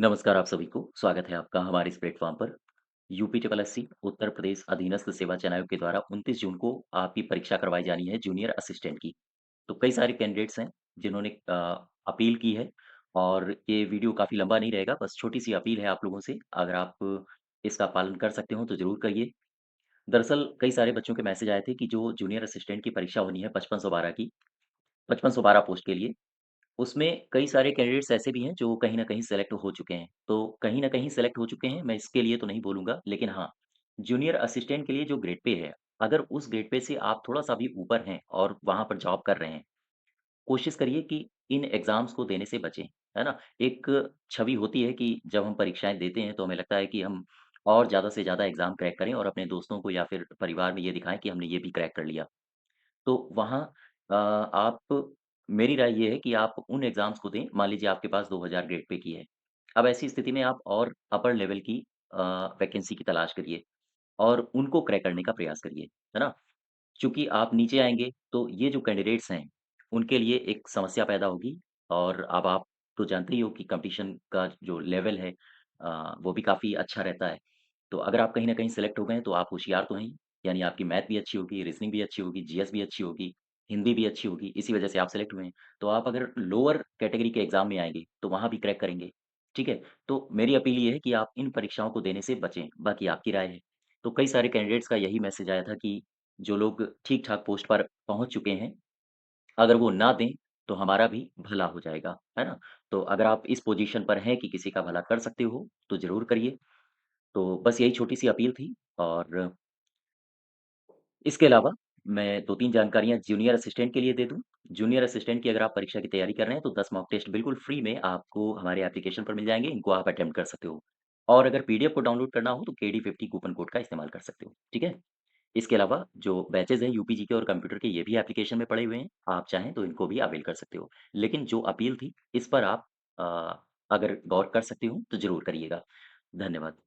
नमस्कार आप सभी को, स्वागत है आपका हमारे इस प्लेटफ़ॉर्म पर। यूपीट्रिपलएससी उत्तर प्रदेश अधीनस्थ सेवा चयन आयोग के द्वारा 29 जून को आपकी परीक्षा करवाई जानी है जूनियर असिस्टेंट की। तो कई सारे कैंडिडेट्स हैं जिन्होंने अपील की है और ये वीडियो काफ़ी लंबा नहीं रहेगा, बस छोटी-सी अपील है आप लोगों से, अगर आप इसका पालन कर सकते हो तो ज़रूर करिए। दरअसल कई सारे बच्चों के मैसेज आए थे कि जो जूनियर असिस्टेंट की परीक्षा होनी है 5512 की, 5512 पोस्ट के लिए, उसमें कई सारे कैंडिडेट्स ऐसे भी हैं जो कहीं न कहीं सेलेक्ट हो चुके हैं। तो कहीं न कहीं सेलेक्ट हो चुके हैं, मैं इसके लिए तो नहीं बोलूँगा, लेकिन हाँ, जूनियर असिस्टेंट के लिए जो ग्रेड पे है, अगर उस ग्रेड पे से आप थोड़ा-सा भी ऊपर हैं और वहाँ पर जॉब कर रहे हैं, कोशिश करिए कि इन एग्ज़ाम्स को देने से बचें, है ना? एक छवि होती है कि जब हम परीक्षाएँ देते हैं, तो हमें लगता है कि हम और ज़्यादा से ज़्यादा एग्ज़ाम क्रैक करें और अपने दोस्तों को या फिर परिवार में ये दिखाएँ कि हमने ये भी क्रैक कर लिया। तो वहाँ आप मेरी राय ये है कि आप उन एग्ज़ाम्स को दें, मान लीजिए आपके पास 2000 ग्रेड पे की है। अब ऐसी स्थिति में आप और अपर लेवल की वैकेंसी की तलाश करिए और उनको क्रैक करने का प्रयास करिए, है ना? चूँकि आप नीचे आएँगे, तो ये जो कैंडिडेट्स हैं, उनके लिए एक समस्या पैदा होगी और अब आप तो जानते ही हो कि कॉम्पिटिशन का जो लेवल है वो भी काफ़ी अच्छा रहता है। तो अगर आप कहीं न कहीं सेलेक्ट हो गए हैं, तो आप होशियार तो हैं ही, यानी आपकी मैथ भी अच्छी होगी, रीज़निंग भी अच्छी होगी, जीएस भी अच्छी होगी, हिंदी भी अच्छी होगी, इसी वजह से आप सेलेक्ट हुए हैं। तो आप अगर लोअर कैटेगरी के एग्ज़ाम में आएँगे, तो वहाँ भी क्रैक करेंगे, ठीक है? तो मेरी अपील ये है कि आप इन परीक्षाओं को देने से बचें, बाकी आपकी राय है। तो कई सारे कैंडिडेट्स का यही मैसेज आया था कि जो लोग ठीक-ठाक पोस्ट पर पहुँच चुके हैं, अगर वो ना दें, तो हमारा भी भला हो जाएगा, है ना? तो अगर आप इस पोज़ीशन पर हैं कि किसी का भला कर सकते हो, तो ज़रूर करिए। तो बस यही छोटी-सी अपील थी और इसके अलावा मैं 2-3 जानकारियाँ जूनियर असिस्टेंट के लिए दे दूँ। जूनियर असिस्टेंट की अगर आप परीक्षा की तैयारी कर रहे हैं, तो 10 मॉक टेस्ट बिल्कुल फ्री में आपको हमारे एप्लीकेशन पर मिल जाएँगे, इनको आप अटेम्प्ट कर सकते हो। और अगर पीडीएफ को डाउनलोड करना हो, तो केडी50 कूपन कोड का इस्तेमाल कर सकते हो, ठीक है? इसके अलावा जो बैचेज़ हैं यूपीजी के और कंप्यूटर के, ये भी एप्लीकेशन में पड़े हुए हैं, आप चाहें तो इनको भी अवेल कर सकते हो। लेकिन जो अपील थी, इस पर आप अगर गौर कर सकते हो, तो ज़रूर करिएगा। धन्यवाद।